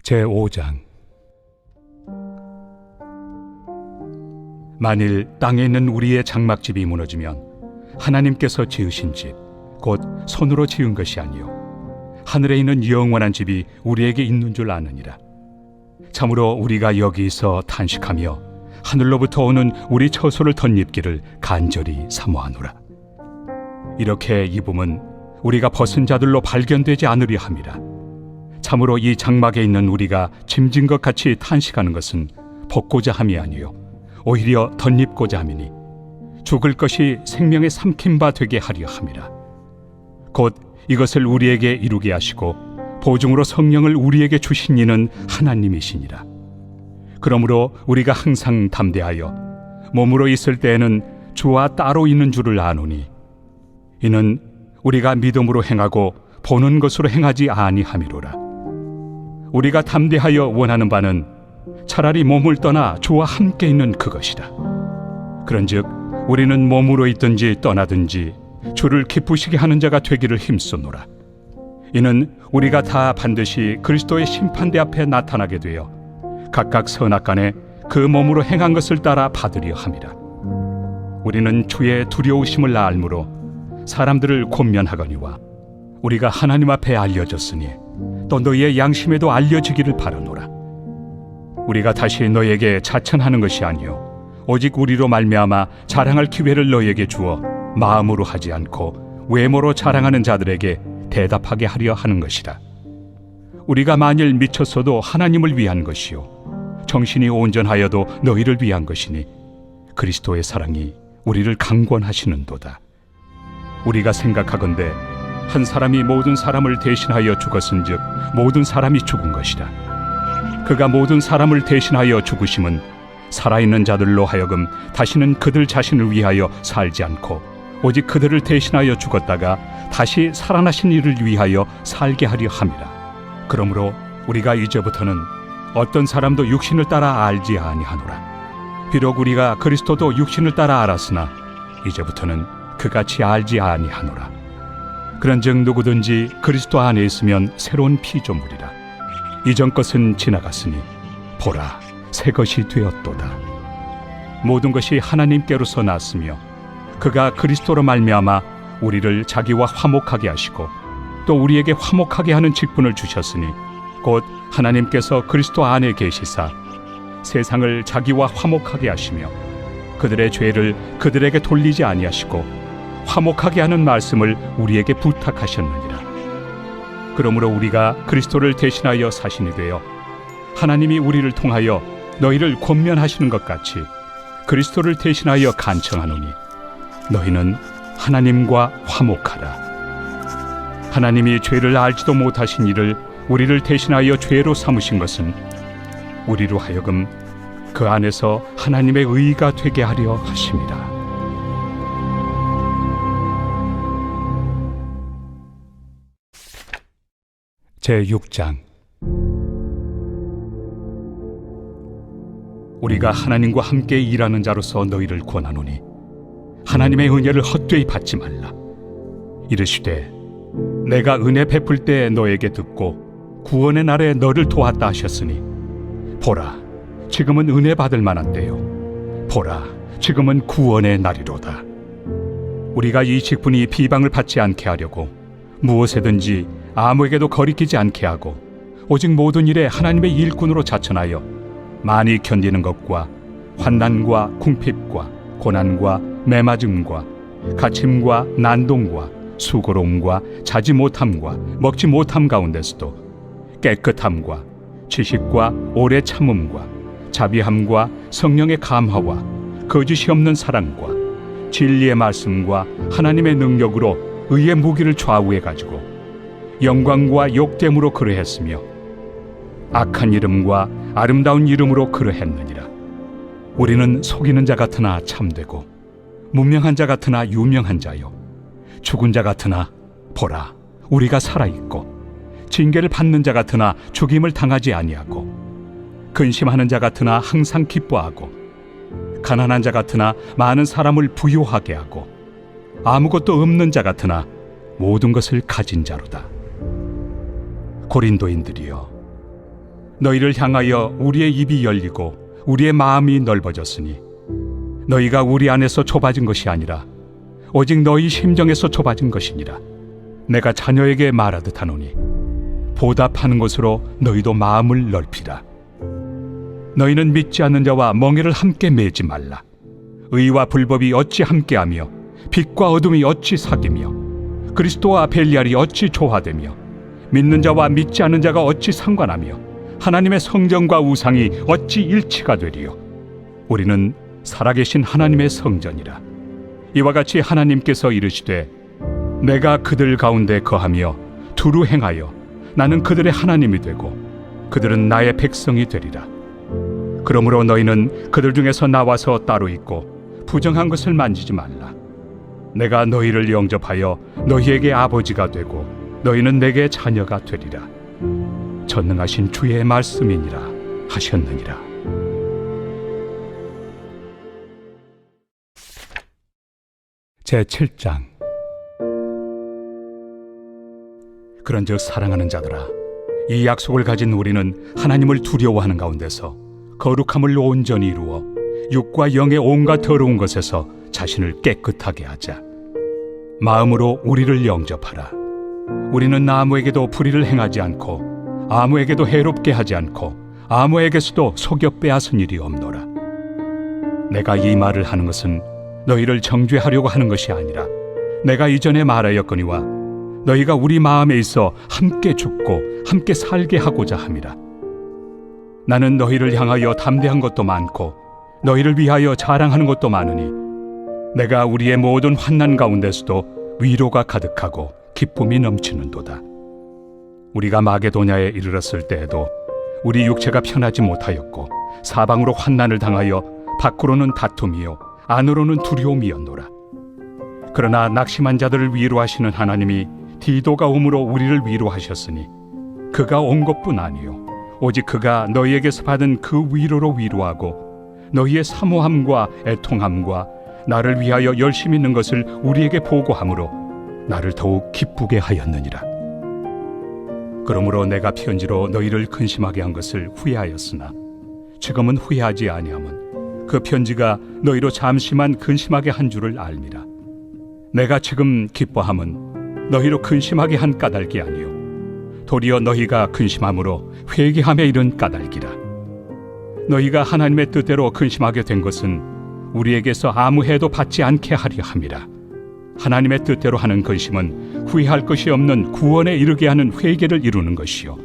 제5장. 만일 땅에 있는 우리의 장막집이 무너지면 하나님께서 지으신 집, 곧 손으로 지은 것이 아니요 하늘에 있는 영원한 집이 우리에게 있는 줄 아느니라. 참으로 우리가 여기서 탄식하며 하늘로부터 오는 우리 처소를 덧입기를 간절히 사모하노라. 이렇게 입음은 우리가 벗은 자들로 발견되지 않으려 함이라. 참으로 이 장막에 있는 우리가 짐진 것 같이 탄식하는 것은 벗고자 함이 아니요 오히려 덧입고자 함이니 죽을 것이 생명의 삼킨 바 되게 하려 함이라. 곧 이것을 우리에게 이루게 하시고 보증으로 성령을 우리에게 주신 이는 하나님이시니라. 그러므로 우리가 항상 담대하여 몸으로 있을 때에는 주와 따로 있는 줄을 아노니 이는 우리가 믿음으로 행하고 보는 것으로 행하지 아니함이로라. 우리가 담대하여 원하는 바는 차라리 몸을 떠나 주와 함께 있는 그것이라. 그런즉 우리는 몸으로 있든지 떠나든지 주를 기쁘시게 하는 자가 되기를 힘쓰노라. 이는 우리가 다 반드시 그리스도의 심판대 앞에 나타나게 되어 각각 선악간에 그 몸으로 행한 것을 따라 받으려 함이라. 우리는 주의 두려우심을 알므로 사람들을 권면하거니와 우리가 하나님 앞에 알려졌으니 또 너희의 양심에도 알려지기를 바라노라. 우리가 다시 너희에게 자천하는 것이 아니요 오직 우리로 말미암아 자랑할 기회를 너희에게 주어 마음으로 하지 않고 외모로 자랑하는 자들에게 대답하게 하려 하는 것이라. 우리가 만일 미쳤어도 하나님을 위한 것이요 정신이 온전하여도 너희를 위한 것이니 그리스도의 사랑이 우리를 강권하시는도다. 우리가 생각하건대 한 사람이 모든 사람을 대신하여 죽었은즉 모든 사람이 죽은 것이라. 그가 모든 사람을 대신하여 죽으심은 살아있는 자들로 하여금 다시는 그들 자신을 위하여 살지 않고 오직 그들을 대신하여 죽었다가 다시 살아나신 이를 위하여 살게 하려 함이라. 그러므로 우리가 이제부터는 어떤 사람도 육신을 따라 알지 아니하노라. 비록 우리가 그리스도도 육신을 따라 알았으나 이제부터는 그같이 알지 아니하노라. 그런즉 누구든지 그리스도 안에 있으면 새로운 피조물이라. 이전 것은 지나갔으니 보라 새 것이 되었도다. 모든 것이 하나님께로서 났으며 그가 그리스도로 말미암아 우리를 자기와 화목하게 하시고 또 우리에게 화목하게 하는 직분을 주셨으니 곧 하나님께서 그리스도 안에 계시사 세상을 자기와 화목하게 하시며 그들의 죄를 그들에게 돌리지 아니하시고 화목하게 하는 말씀을 우리에게 부탁하셨느니라. 그러므로 우리가 그리스도를 대신하여 사신이 되어 하나님이 우리를 통하여 너희를 권면하시는 것 같이 그리스도를 대신하여 간청하노니 너희는 하나님과 화목하라. 하나님이 죄를 알지도 못하신 이를 우리를 대신하여 죄로 삼으신 것은 우리로 하여금 그 안에서 하나님의 의가 되게 하려 하심이라. 제6장. 우리가 하나님과 함께 일하는 자로서 너희를 권하노니 하나님의 은혜를 헛되이 받지 말라. 이르시되 내가 은혜 베풀 때 너에게 듣고 구원의 날에 너를 도왔다 하셨으니 보라 지금은 은혜 받을 만한 때요 보라 지금은 구원의 날이로다. 우리가 이 직분이 비방을 받지 않게 하려고 무엇에든지 아무에게도 거리끼지 않게 하고 오직 모든 일에 하나님의 일꾼으로 자천하여 많이 견디는 것과 환난과 궁핍과 고난과 매맞음과 갇힘과 난동과 수고로움과 자지 못함과 먹지 못함 가운데서도 깨끗함과 지식과 오래 참음과 자비함과 성령의 감화와 거짓이 없는 사랑과 진리의 말씀과 하나님의 능력으로 의의 무기를 좌우해 가지고 영광과 욕됨으로 그러했으며 악한 이름과 아름다운 이름으로 그러했느니라. 우리는 속이는 자 같으나 참되고 무명한 자 같으나 유명한 자요 죽은 자 같으나 보라 우리가 살아있고 징계를 받는 자 같으나 죽임을 당하지 아니하고 근심하는 자 같으나 항상 기뻐하고 가난한 자 같으나 많은 사람을 부유하게 하고 아무것도 없는 자 같으나 모든 것을 가진 자로다. 고린도인들이여 너희를 향하여 우리의 입이 열리고 우리의 마음이 넓어졌으니 너희가 우리 안에서 좁아진 것이 아니라 오직 너희 심정에서 좁아진 것이니라. 내가 자녀에게 말하듯 하노니 보답하는 것으로 너희도 마음을 넓히라. 너희는 믿지 않는 자와 멍에를 함께 매지 말라. 의와 불법이 어찌 함께하며 빛과 어둠이 어찌 사귀며 그리스도와 벨리알이 어찌 조화되며 믿는 자와 믿지 않는 자가 어찌 상관하며 하나님의 성전과 우상이 어찌 일치가 되리요. 우리는 살아계신 하나님의 성전이라. 이와 같이 하나님께서 이르시되 내가 그들 가운데 거하며 두루 행하여 나는 그들의 하나님이 되고 그들은 나의 백성이 되리라. 그러므로 너희는 그들 중에서 나와서 따로 있고 부정한 것을 만지지 말라. 내가 너희를 영접하여 너희에게 아버지가 되고 너희는 내게 자녀가 되리라. 전능하신 주의 말씀이니라 하셨느니라. 제7장. 그런즉 사랑하는 자들아, 이 약속을 가진 우리는 하나님을 두려워하는 가운데서 거룩함을 온전히 이루어 육과 영의 온갖 더러운 것에서 자신을 깨끗하게 하자. 마음으로 우리를 영접하라. 우리는 아무에게도 불의를 행하지 않고 아무에게도 해롭게 하지 않고 아무에게서도 속여 빼앗은 일이 없노라. 내가 이 말을 하는 것은 너희를 정죄하려고 하는 것이 아니라 내가 이전에 말하였거니와 너희가 우리 마음에 있어 함께 죽고 함께 살게 하고자 함이라. 나는 너희를 향하여 담대한 것도 많고 너희를 위하여 자랑하는 것도 많으니 내가 우리의 모든 환난 가운데서도 위로가 가득하고 기쁨이 넘치는도다. 우리가 마게도냐에 이르렀을 때에도 우리 육체가 편하지 못하였고 사방으로 환난을 당하여 밖으로는 다툼이요 안으로는 두려움이었노라. 그러나 낙심한 자들을 위로하시는 하나님이 디도가 옴으로 우리를 위로하셨으니 그가 온 것뿐 아니요 오직 그가 너희에게서 받은 그 위로로 위로하고 너희의 사모함과 애통함과 나를 위하여 열심히 있는 것을 우리에게 보고함으로 나를 더욱 기쁘게 하였느니라. 그러므로 내가 편지로 너희를 근심하게 한 것을 후회하였으나 지금은 후회하지 아니함은 그 편지가 너희로 잠시만 근심하게 한 줄을 알미라. 내가 지금 기뻐함은 너희로 근심하게 한 까닭이 아니요 도리어 너희가 근심함으로 회개함에 이른 까닭이라. 너희가 하나님의 뜻대로 근심하게 된 것은 우리에게서 아무 해도 받지 않게 하려 함이라. 하나님의 뜻대로 하는 근심은 후회할 것이 없는 구원에 이르게 하는 회개를 이루는 것이요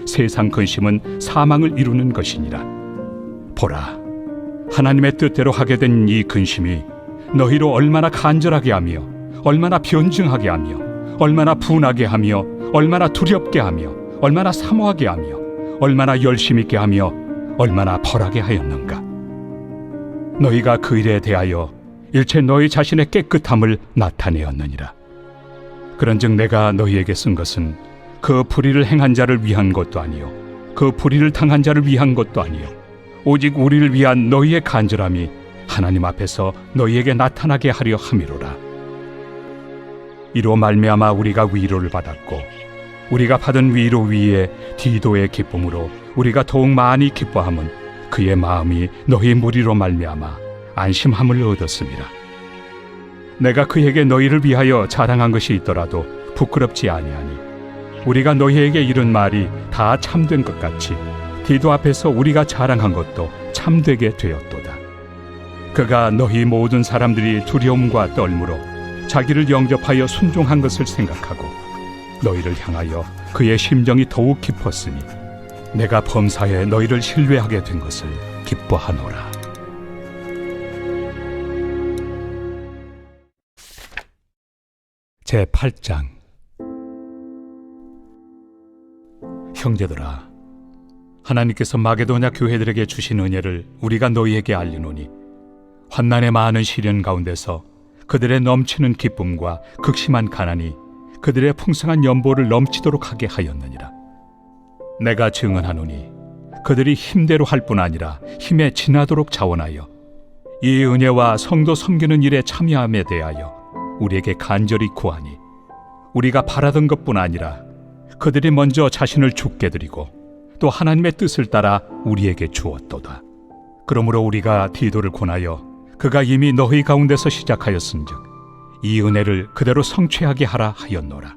세상 근심은 사망을 이루는 것이니라. 보라, 하나님의 뜻대로 하게 된 이 근심이 너희로 얼마나 간절하게 하며 얼마나 변증하게 하며 얼마나 분하게 하며 얼마나 두렵게 하며 얼마나 사모하게 하며 얼마나 열심 있게 하며 얼마나 벌하게 하였는가. 너희가 그 일에 대하여 일체 너희 자신의 깨끗함을 나타내었느니라. 그런즉 내가 너희에게 쓴 것은 그 불의를 행한 자를 위한 것도 아니요 그 불의를 당한 자를 위한 것도 아니요 오직 우리를 위한 너희의 간절함이 하나님 앞에서 너희에게 나타나게 하려 함이로라. 이로 말미암아 우리가 위로를 받았고 우리가 받은 위로 위에 디도의 기쁨으로 우리가 더욱 많이 기뻐함은 그의 마음이 너희 무리로 말미암아 안심함을 얻었습니다. 내가 그에게 너희를 위하여 자랑한 것이 있더라도 부끄럽지 아니하니 우리가 너희에게 이른 말이 다 참된 것 같이 디도 앞에서 우리가 자랑한 것도 참되게 되었도다. 그가 너희 모든 사람들이 두려움과 떨므로 자기를 영접하여 순종한 것을 생각하고 너희를 향하여 그의 심정이 더욱 깊었으니 내가 범사에 너희를 신뢰하게 된 것을 기뻐하노라. 제8장. 형제들아, 하나님께서 마게도냐 교회들에게 주신 은혜를 우리가 너희에게 알리노니 환난의 많은 시련 가운데서 그들의 넘치는 기쁨과 극심한 가난이 그들의 풍성한 연보를 넘치도록 하게 하였느니라. 내가 증언하노니 그들이 힘대로 할 뿐 아니라 힘에 지나도록 자원하여 이 은혜와 성도 섬기는 일에 참여함에 대하여 우리에게 간절히 구하니 우리가 바라던 것뿐 아니라 그들이 먼저 자신을 죽게 드리고 또 하나님의 뜻을 따라 우리에게 주었도다. 그러므로 우리가 디도를 권하여 그가 이미 너희 가운데서 시작하였은즉 이 은혜를 그대로 성취하게 하라 하였노라.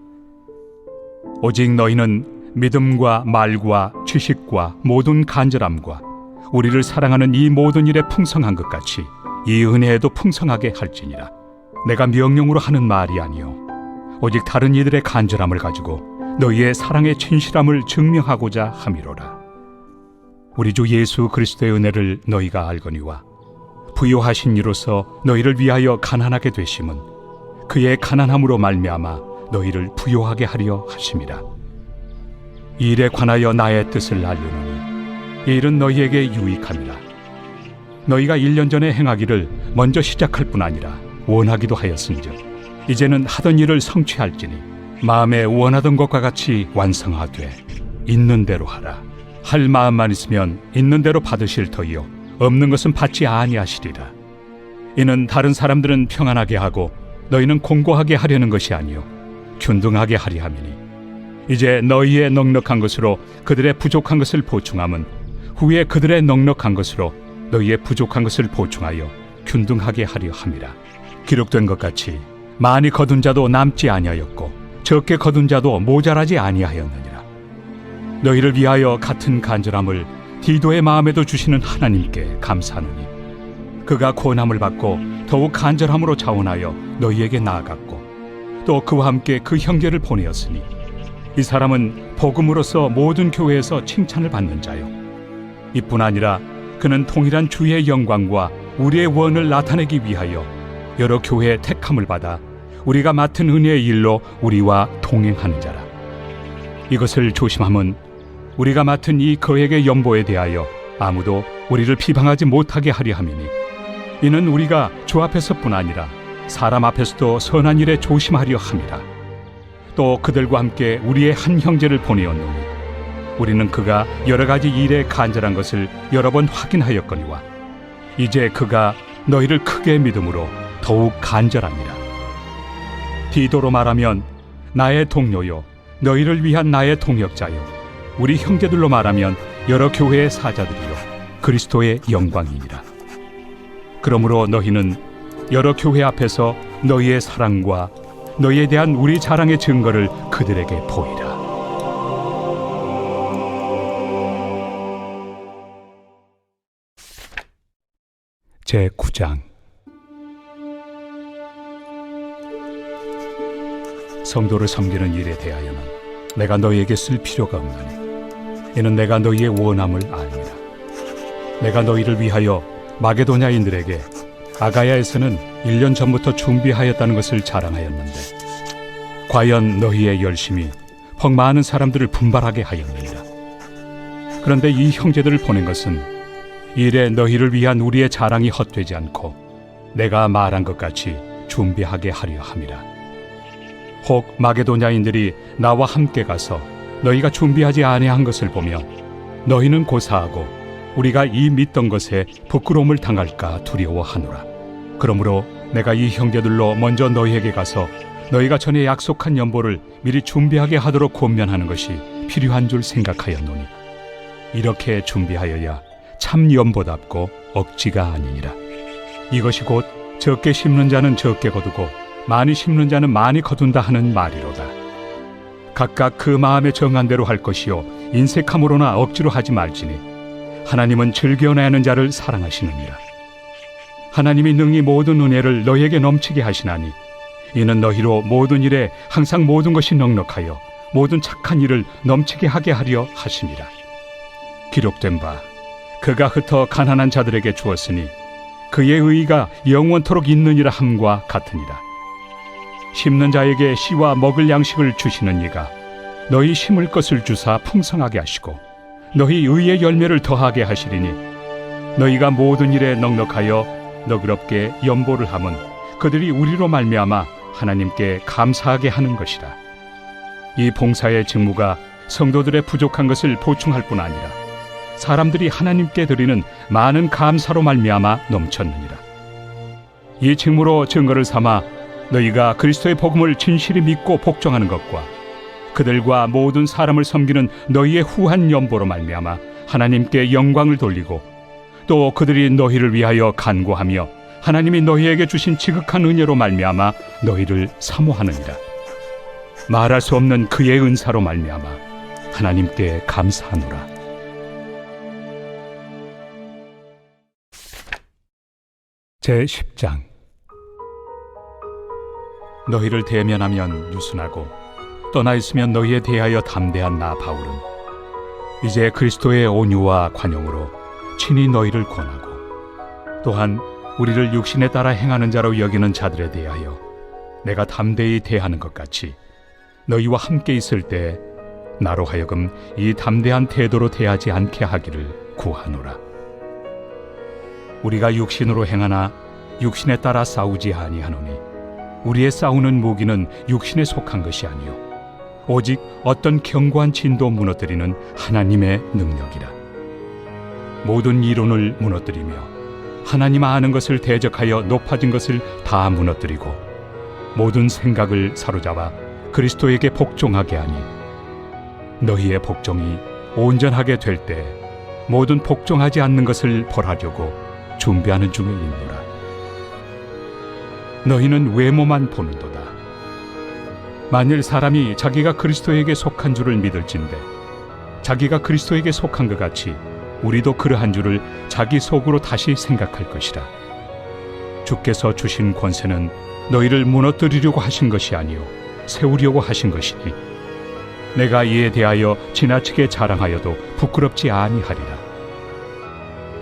오직 너희는 믿음과 말과 지식과 모든 간절함과 우리를 사랑하는 이 모든 일에 풍성한 것 같이 이 은혜에도 풍성하게 할지니라. 내가 명령으로 하는 말이 아니요 오직 다른 이들의 간절함을 가지고 너희의 사랑의 진실함을 증명하고자 함이로라. 우리 주 예수 그리스도의 은혜를 너희가 알거니와 부요하신 이로서 너희를 위하여 가난하게 되심은 그의 가난함으로 말미암아 너희를 부요하게 하려 하심이라. 이 일에 관하여 나의 뜻을 알려노니 이 일은 너희에게 유익함이라. 너희가 1년 전에 행하기를 먼저 시작할 뿐 아니라 원하기도 하였은즉 이제는 하던 일을 성취할지니 마음에 원하던 것과 같이 완성하되 있는 대로 하라. 할 마음만 있으면 있는 대로 받으실 터이요 없는 것은 받지 아니하시리라. 이는 다른 사람들은 평안하게 하고 너희는 공고하게 하려는 것이 아니요 균등하게 하리 함이니 이제 너희의 넉넉한 것으로 그들의 부족한 것을 보충함은 후에 그들의 넉넉한 것으로 너희의 부족한 것을 보충하여 균등하게 하려 함이라. 기록된 것 같이 많이 거둔 자도 남지 아니하였고 적게 거둔 자도 모자라지 아니하였느니라. 너희를 위하여 같은 간절함을 디도의 마음에도 주시는 하나님께 감사하노니 그가 권함을 받고 더욱 간절함으로 자원하여 너희에게 나아갔고 또 그와 함께 그 형제를 보내었으니 이 사람은 복음으로서 모든 교회에서 칭찬을 받는 자요 이뿐 아니라 그는 통일한 주의 영광과 우리의 원을 나타내기 위하여 여러 교회의 택함을 받아 우리가 맡은 은혜의 일로 우리와 동행하는 자라. 이것을 조심함은 우리가 맡은 이 거액의 연보에 대하여 아무도 우리를 비방하지 못하게 하려 함이니 이는 우리가 주 앞에서뿐 아니라 사람 앞에서도 선한 일에 조심하려 함이라. 또 그들과 함께 우리의 한 형제를 보내었노니 우리는 그가 여러 가지 일에 간절한 것을 여러 번 확인하였거니와 이제 그가 너희를 크게 믿음으로 더욱 간절하니라. 디도로 말하면 나의 동료요 너희를 위한 나의 동역자요 우리 형제들로 말하면 여러 교회의 사자들이요 그리스도의 영광이니라. 그러므로 너희는 여러 교회 앞에서 너희의 사랑과 너희에 대한 우리 자랑의 증거를 그들에게 보이라. 제9장. 성도를 섬기는 일에 대하여는 내가 너희에게 쓸 필요가 없나니 이는 내가 너희의 원함을 아니라. 내가 너희를 위하여 마게도냐인들에게 아가야에서는 1년 전부터 준비하였다는 것을 자랑하였는데 과연 너희의 열심이 퍽 많은 사람들을 분발하게 하였느니라. 그런데 이 형제들을 보낸 것은 일에 너희를 위한 우리의 자랑이 헛되지 않고 내가 말한 것 같이 준비하게 하려 함이라. 혹 마게도냐인들이 나와 함께 가서 너희가 준비하지 아니한 것을 보며 너희는 고사하고 우리가 이 믿던 것에 부끄러움을 당할까 두려워하노라. 그러므로 내가 이 형제들로 먼저 너희에게 가서 너희가 전에 약속한 연보를 미리 준비하게 하도록 권면하는 것이 필요한 줄 생각하였노니 이렇게 준비하여야 참 연보답고 억지가 아니니라. 이것이 곧 적게 심는 자는 적게 거두고 많이 심는 자는 많이 거둔다 하는 말이로다. 각각 그 마음에 정한 대로 할 것이요 인색함으로나 억지로 하지 말지니 하나님은 즐겨내야 하는 자를 사랑하시느니라. 하나님이 능히 모든 은혜를 너희에게 넘치게 하시나니 이는 너희로 모든 일에 항상 모든 것이 넉넉하여 모든 착한 일을 넘치게 하게 하려 하심이라. 기록된 바 그가 흩어 가난한 자들에게 주었으니 그의 의의가 영원토록 있느니라 함과 같으니라. 심는 자에게 씨와 먹을 양식을 주시는 이가 너희 심을 것을 주사 풍성하게 하시고 너희 의의 열매를 더하게 하시리니 너희가 모든 일에 넉넉하여 너그럽게 연보를 함은 그들이 우리로 말미암아 하나님께 감사하게 하는 것이라. 이 봉사의 직무가 성도들의 부족한 것을 보충할 뿐 아니라 사람들이 하나님께 드리는 많은 감사로 말미암아 넘쳤느니라. 이 직무로 증거를 삼아 너희가 그리스도의 복음을 진실히 믿고 복종하는 것과 그들과 모든 사람을 섬기는 너희의 후한 연보로 말미암아 하나님께 영광을 돌리고 또 그들이 너희를 위하여 간구하며 하나님이 너희에게 주신 지극한 은혜로 말미암아 너희를 사모하느니라. 말할 수 없는 그의 은사로 말미암아 하나님께 감사하노라. 제10장. 너희를 대면하면 유순하고 떠나 있으면 너희에 대하여 담대한 나 바울은 이제 그리스도의 온유와 관용으로 친히 너희를 권하고 또한 우리를 육신에 따라 행하는 자로 여기는 자들에 대하여 내가 담대히 대하는 것 같이 너희와 함께 있을 때 나로 하여금 이 담대한 태도로 대하지 않게 하기를 구하노라. 우리가 육신으로 행하나 육신에 따라 싸우지 아니하노니 우리의 싸우는 무기는 육신에 속한 것이 아니요 오직 어떤 견고한 진도 무너뜨리는 하나님의 능력이라. 모든 이론을 무너뜨리며 하나님 아는 것을 대적하여 높아진 것을 다 무너뜨리고 모든 생각을 사로잡아 그리스도에게 복종하게 하니 너희의 복종이 온전하게 될 때 모든 복종하지 않는 것을 벌하려고 준비하는 중에 있노라. 너희는 외모만 보는도다. 만일 사람이 자기가 그리스도에게 속한 줄을 믿을진대 자기가 그리스도에게 속한 것 같이 우리도 그러한 줄을 자기 속으로 다시 생각할 것이라. 주께서 주신 권세는 너희를 무너뜨리려고 하신 것이 아니요 세우려고 하신 것이니 내가 이에 대하여 지나치게 자랑하여도 부끄럽지 아니하리라.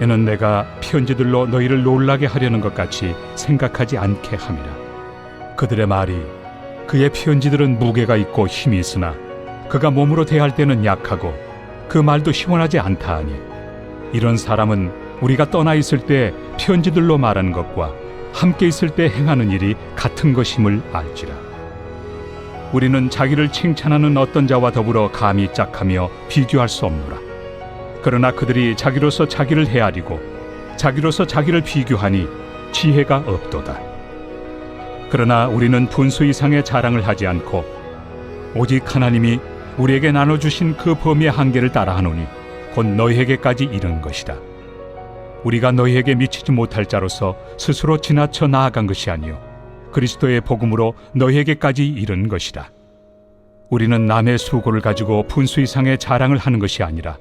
이는 내가 편지들로 너희를 놀라게 하려는 것 같이 생각하지 않게 함이라. 그들의 말이 그의 편지들은 무게가 있고 힘이 있으나 그가 몸으로 대할 때는 약하고 그 말도 시원하지 않다 하니 이런 사람은 우리가 떠나 있을 때 편지들로 말하는 것과 함께 있을 때 행하는 일이 같은 것임을 알지라. 우리는 자기를 칭찬하는 어떤 자와 더불어 감히 짝하며 비교할 수 없노라. 그러나 그들이 자기로서 자기를 헤아리고 자기로서 자기를 비교하니 지혜가 없도다. 그러나 우리는 분수 이상의 자랑을 하지 않고 오직 하나님이 우리에게 나눠주신 그 범위의 한계를 따라하노니 곧 너희에게까지 이른 것이다. 우리가 너희에게 미치지 못할 자로서 스스로 지나쳐 나아간 것이 아니요 그리스도의 복음으로 너희에게까지 이른 것이다. 우리는 남의 수고를 가지고 분수 이상의 자랑을 하는 것이 아니라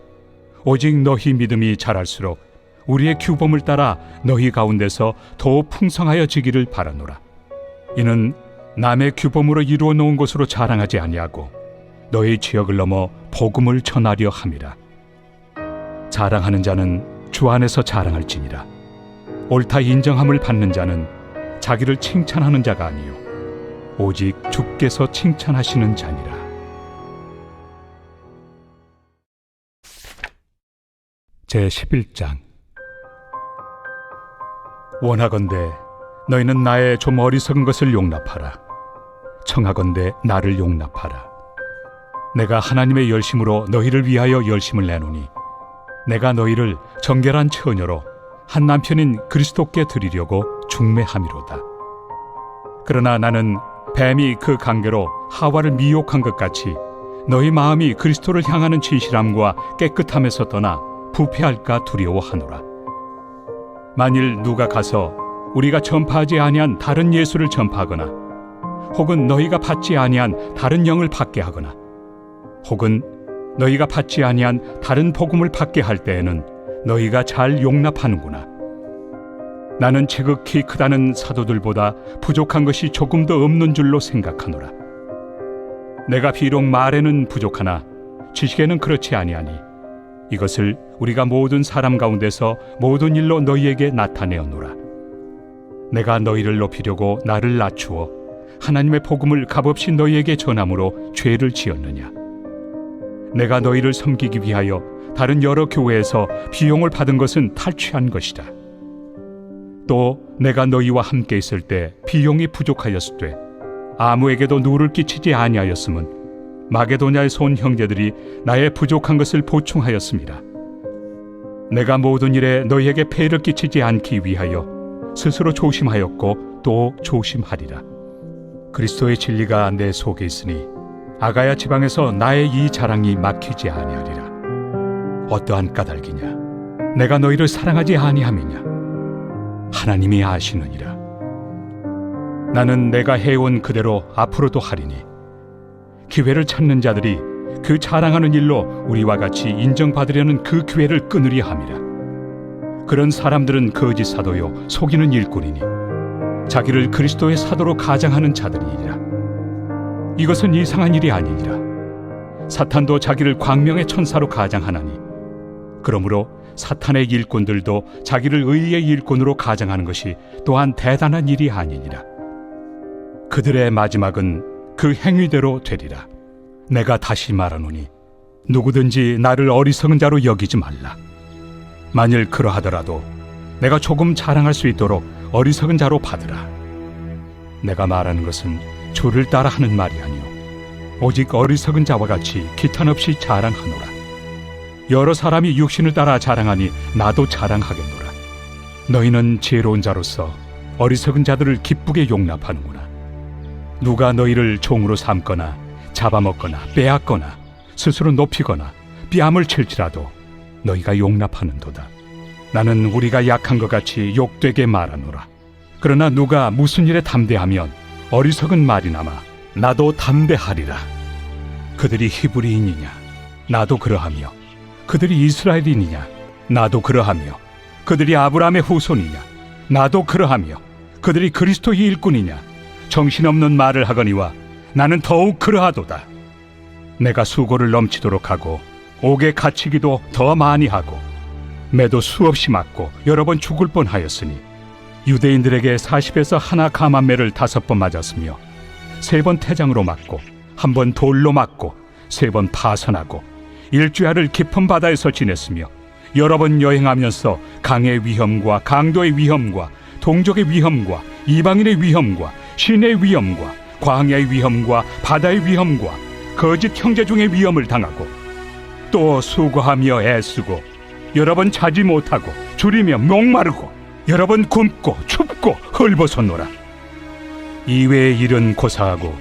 오직 너희 믿음이 자랄수록 우리의 규범을 따라 너희 가운데서 더욱 풍성하여지기를 바라노라. 이는 남의 규범으로 이루어 놓은 것으로 자랑하지 아니하고 너희 지역을 넘어 복음을 전하려 함이라. 자랑하는 자는 주 안에서 자랑할지니라. 옳다 인정함을 받는 자는 자기를 칭찬하는 자가 아니요 오직 주께서 칭찬하시는 자니라. 제11장. 원하건대 너희는 나의 좀 어리석은 것을 용납하라. 청하건대 나를 용납하라. 내가 하나님의 열심으로 너희를 위하여 열심을 내노니 내가 너희를 정결한 처녀로 한 남편인 그리스도께 드리려고 중매함이로다. 그러나 나는 뱀이 그 관계로 하와를 미혹한 것 같이 너희 마음이 그리스도를 향하는 진실함과 깨끗함에서 떠나 부패할까 두려워하노라. 만일 누가 가서 우리가 전파하지 아니한 다른 예수를 전파하거나 혹은 너희가 받지 아니한 다른 영을 받게 하거나 혹은 너희가 받지 아니한 다른 복음을 받게 할 때에는 너희가 잘 용납하는구나. 나는 지극히 크다는 사도들보다 부족한 것이 조금도 없는 줄로 생각하노라. 내가 비록 말에는 부족하나 지식에는 그렇지 아니하니 이것을 우리가 모든 사람 가운데서 모든 일로 너희에게 나타내었노라. 내가 너희를 높이려고 나를 낮추어 하나님의 복음을 값없이 너희에게 전함으로 죄를 지었느냐. 내가 너희를 섬기기 위하여 다른 여러 교회에서 비용을 받은 것은 탈취한 것이다. 또 내가 너희와 함께 있을 때 비용이 부족하였으되 아무에게도 누를 끼치지 아니하였음은 마게도냐에서 온 형제들이 나의 부족한 것을 보충하였습니다. 내가 모든 일에 너희에게 폐를 끼치지 않기 위하여 스스로 조심하였고 또 조심하리라. 그리스도의 진리가 내 속에 있으니 아가야 지방에서 나의 이 자랑이 막히지 아니하리라. 어떠한 까닭이냐? 내가 너희를 사랑하지 아니함이냐? 하나님이 아시느니라. 나는 내가 해온 그대로 앞으로도 하리니 기회를 찾는 자들이 그 자랑하는 일로 우리와 같이 인정받으려는 그 기회를 끊으려 함이라. 그런 사람들은 거짓 사도요 속이는 일꾼이니 자기를 그리스도의 사도로 가장하는 자들이니라. 이것은 이상한 일이 아니니라. 사탄도 자기를 광명의 천사로 가장하나니 그러므로 사탄의 일꾼들도 자기를 의의 일꾼으로 가장하는 것이 또한 대단한 일이 아니니라. 그들의 마지막은 그 행위대로 되리라. 내가 다시 말하노니 누구든지 나를 어리석은 자로 여기지 말라. 만일 그러하더라도 내가 조금 자랑할 수 있도록 어리석은 자로 받으라. 내가 말하는 것은 주를 따라 하는 말이 아니오 오직 어리석은 자와 같이 기탄 없이 자랑하노라. 여러 사람이 육신을 따라 자랑하니 나도 자랑하겠노라. 너희는 지혜로운 자로서 어리석은 자들을 기쁘게 용납하는구나. 누가 너희를 종으로 삼거나 잡아먹거나 빼앗거나 스스로 높이거나 뺨을 칠지라도 너희가 용납하는도다. 나는 우리가 약한 것 같이 욕되게 말하노라. 그러나 누가 무슨 일에 담대하면 어리석은 말이나마 나도 담대하리라. 그들이 히브리인이냐? 나도 그러하며 그들이 이스라엘인이냐? 나도 그러하며 그들이 아브라함의 후손이냐? 나도 그러하며 그들이 그리스도의 일꾼이냐? 정신없는 말을 하거니와 나는 더욱 그러하도다. 내가 수고를 넘치도록 하고 옥에 갇히기도 더 많이 하고 매도 수없이 맞고 여러 번 죽을 뻔하였으니 유대인들에게 40에서 하나 감한매를 5번 맞았으며 3번 태장으로 맞고 1번 돌로 맞고 3번 파선하고 일주야를 깊은 바다에서 지냈으며 여러 번 여행하면서 강의 위험과 강도의 위험과 동족의 위험과 이방인의 위험과 신의 위험과 광야의 위험과 바다의 위험과 거짓 형제 중의 위험을 당하고 또 수고하며 애쓰고 여러 번 자지 못하고 줄이며 목마르고 여러 번 굶고 춥고 헐벗었노라. 이외의 일은 고사하고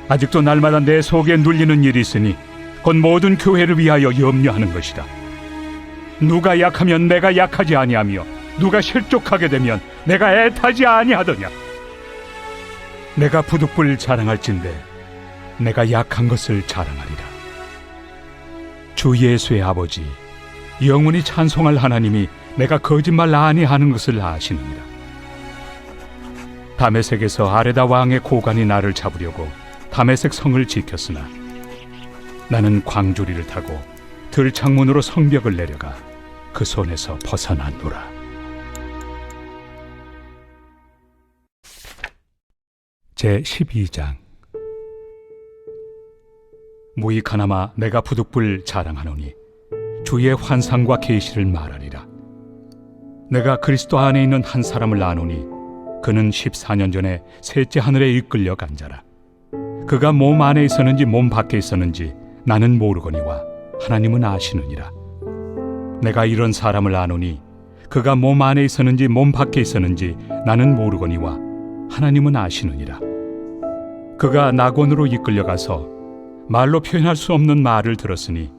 아직도 날마다 내 속에 눌리는 일이 있으니 곧 모든 교회를 위하여 염려하는 것이다. 누가 약하면 내가 약하지 아니하며 누가 실족하게 되면 내가 애타지 아니하더냐. 내가 부득불 자랑할진대 내가 약한 것을 자랑하리라. 주 예수의 아버지 영원히 찬송할 하나님이 내가 거짓말 아니하는 것을 아시느니라. 다메섹에서 아레다 왕의 고관이 나를 잡으려고 다메섹 성을 지켰으나 나는 광주리를 타고 들창문으로 성벽을 내려가 그 손에서 벗어났노라. 제12장. 무익하나마 내가 부득불 자랑하노니 주의 환상과 계시를 말하리라. 내가 그리스도 안에 있는 한 사람을 아노니 그는 14년 전에 셋째 하늘에 이끌려 간 자라. 그가 몸 안에 있었는지 몸 밖에 있었는지 나는 모르거니와 하나님은 아시느니라. 내가 이런 사람을 아노니 그가 몸 안에 있었는지 몸 밖에 있었는지 나는 모르거니와 하나님은 아시느니라. 그가 낙원으로 이끌려가서 말로 표현할 수 없는 말을 들었으니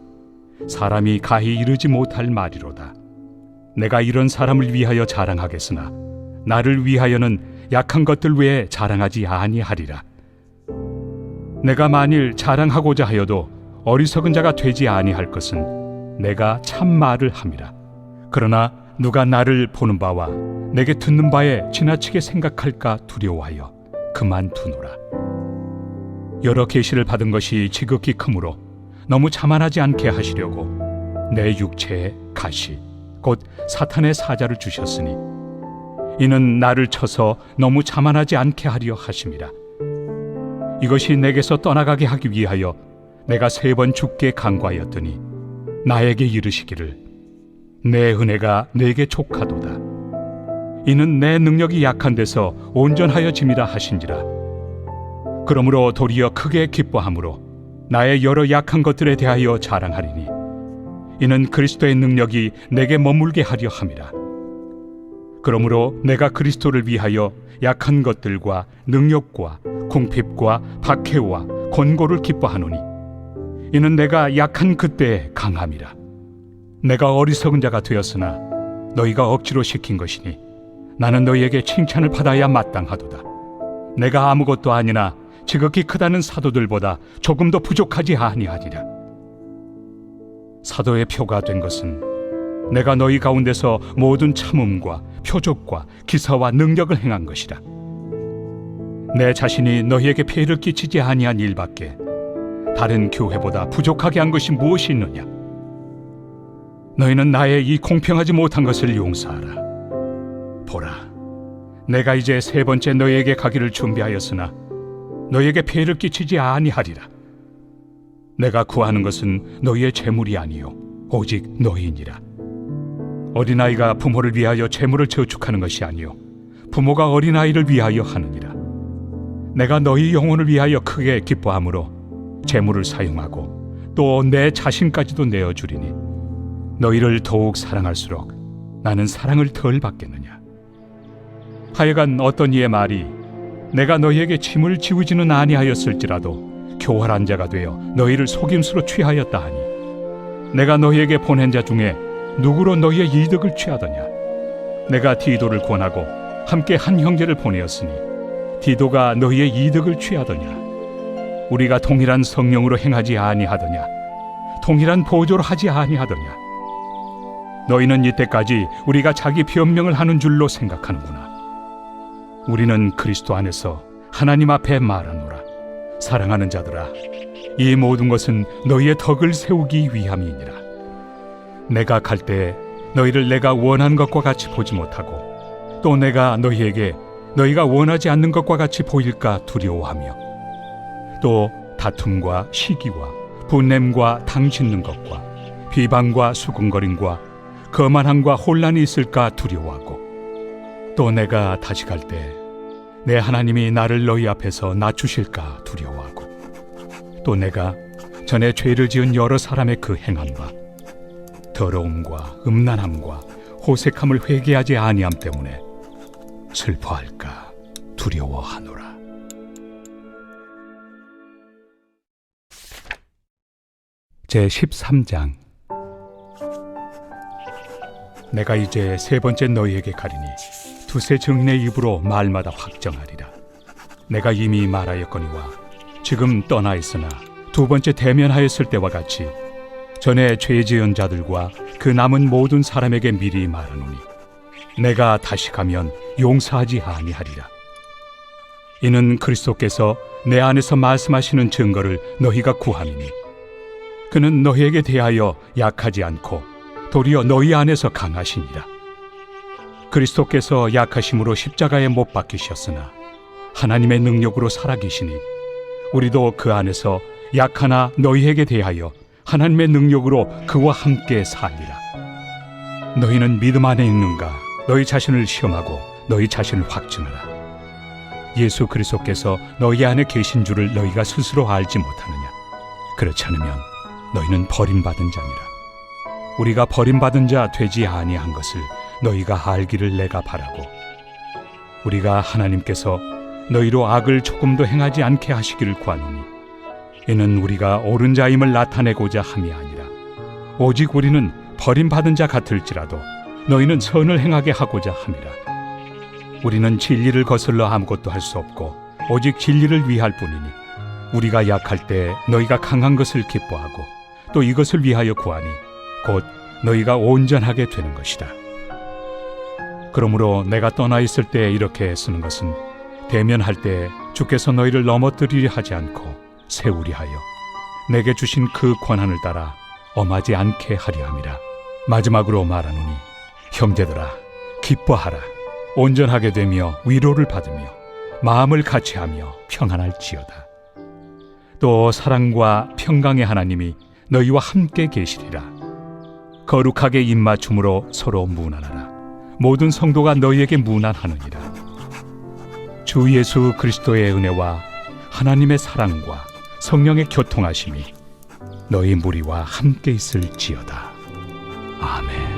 사람이 가히 이르지 못할 말이로다. 내가 이런 사람을 위하여 자랑하겠으나 나를 위하여는 약한 것들 외에 자랑하지 아니하리라. 내가 만일 자랑하고자 하여도 어리석은 자가 되지 아니할 것은 내가 참 말을 함이라. 그러나 누가 나를 보는 바와 내게 듣는 바에 지나치게 생각할까 두려워하여 그만두노라. 여러 계시를 받은 것이 지극히 크므로 너무 자만하지 않게 하시려고 내 육체에 가시 곧 사탄의 사자를 주셨으니 이는 나를 쳐서 너무 자만하지 않게 하려 하심이라. 이것이 내게서 떠나가게 하기 위하여 내가 3번 죽게 간구하였더니 나에게 이르시기를 내 은혜가 내게 족하도다. 이는 내 능력이 약한 데서 온전하여짐이라 하신지라. 그러므로 도리어 크게 기뻐함으로 나의 여러 약한 것들에 대하여 자랑하리니 이는 그리스도의 능력이 내게 머물게 하려 함이라. 그러므로 내가 그리스도를 위하여 약한 것들과 능력과 궁핍과 박해와 권고를 기뻐하노니 이는 내가 약한 그때에 강함이라. 내가 어리석은 자가 되었으나 너희가 억지로 시킨 것이니 나는 너희에게 칭찬을 받아야 마땅하도다. 내가 아무것도 아니나 지극히 크다는 사도들보다 조금 더 부족하지 아니하니라. 사도의 표가 된 것은 내가 너희 가운데서 모든 참음과 표적과 기사와 능력을 행한 것이라. 내 자신이 너희에게 폐해를 끼치지 아니한 일밖에 다른 교회보다 부족하게 한 것이 무엇이 있느냐? 너희는 나의 이 공평하지 못한 것을 용서하라. 보라, 내가 이제 세 번째 너희에게 가기를 준비하였으나 너희에게 폐해를 끼치지 아니하리라. 내가 구하는 것은 너희의 재물이 아니요 오직 너희니라. 어린아이가 부모를 위하여 재물을 저축하는 것이 아니요 부모가 어린아이를 위하여 하느니라. 내가 너희 영혼을 위하여 크게 기뻐함으로 재물을 사용하고 또 내 자신까지도 내어주리니 너희를 더욱 사랑할수록 나는 사랑을 덜 받겠느냐. 하여간 어떤 이의 말이 내가 너희에게 짐을 지우지는 아니하였을지라도 교활한 자가 되어 너희를 속임수로 취하였다 하니 내가 너희에게 보낸 자 중에 누구로 너희의 이득을 취하더냐. 내가 디도를 권하고 함께 한 형제를 보내었으니 디도가 너희의 이득을 취하더냐. 우리가 동일한 성령으로 행하지 아니하더냐. 동일한 보조로 하지 아니하더냐. 너희는 이때까지 우리가 자기 변명을 하는 줄로 생각하는구나. 우리는 그리스도 안에서 하나님 앞에 말하노라. 사랑하는 자들아, 이 모든 것은 너희의 덕을 세우기 위함이니라. 내가 갈 때 너희를 내가 원하는 것과 같이 보지 못하고 또 내가 너희에게 너희가 원하지 않는 것과 같이 보일까 두려워하며 또 다툼과 시기와 분냄과 당 짖는 것과 비방과 수군거림과 거만함과 혼란이 있을까 두려워하고 또 내가 다시 갈 때 내 하나님이 나를 너희 앞에서 낮추실까 두려워하고 또 내가 전에 죄를 지은 여러 사람의 그 행함과 더러움과 음란함과 호색함을 회개하지 아니함 때문에 슬퍼할까 두려워하노라. 제13장. 내가 이제 세 번째 너희에게 가리니 두세 증인의 입으로 말마다 확정하리라. 내가 이미 말하였거니와 지금 떠나 있으나 두 번째 대면하였을 때와 같이 전에 죄 지은 자들과 그 남은 모든 사람에게 미리 말하노니 내가 다시 가면 용서하지 아니하리라. 이는 그리스도께서 내 안에서 말씀하시는 증거를 너희가 구함이니 그는 너희에게 대하여 약하지 않고 도리어 너희 안에서 강하시니라. 그리스도께서 약하심으로 십자가에 못 박히셨으나 하나님의 능력으로 살아계시니 우리도 그 안에서 약하나 너희에게 대하여 하나님의 능력으로 그와 함께 살리라. 너희는 믿음 안에 있는가? 너희 자신을 시험하고 너희 자신을 확증하라. 예수 그리스도께서 너희 안에 계신 줄을 너희가 스스로 알지 못하느냐? 그렇지 않으면 너희는 버림받은 자니라. 우리가 버림받은 자 되지 아니한 것을 너희가 알기를 내가 바라고 우리가 하나님께서 너희로 악을 조금도 행하지 않게 하시기를 구하노니 이는 우리가 옳은 자임을 나타내고자 함이 아니라 오직 우리는 버림받은 자 같을지라도 너희는 선을 행하게 하고자 함이라. 우리는 진리를 거슬러 아무것도 할 수 없고 오직 진리를 위할 뿐이니 우리가 약할 때 너희가 강한 것을 기뻐하고 또 이것을 위하여 구하니 곧 너희가 온전하게 되는 것이다. 그러므로 내가 떠나 있을 때 이렇게 쓰는 것은 대면할 때 주께서 너희를 넘어뜨리려 하지 않고 세우리 하여 내게 주신 그 권한을 따라 엄하지 않게 하려 함이라. 마지막으로 말하노니 형제들아 기뻐하라. 온전하게 되며 위로를 받으며 마음을 같이하며 평안할지어다. 또 사랑과 평강의 하나님이 너희와 함께 계시리라. 거룩하게 입맞춤으로 서로 문안하라. 모든 성도가 너희에게 문안하느니라. 주 예수 그리스도의 은혜와 하나님의 사랑과 성령의 교통하심이 너희 무리와 함께 있을지어다. 아멘.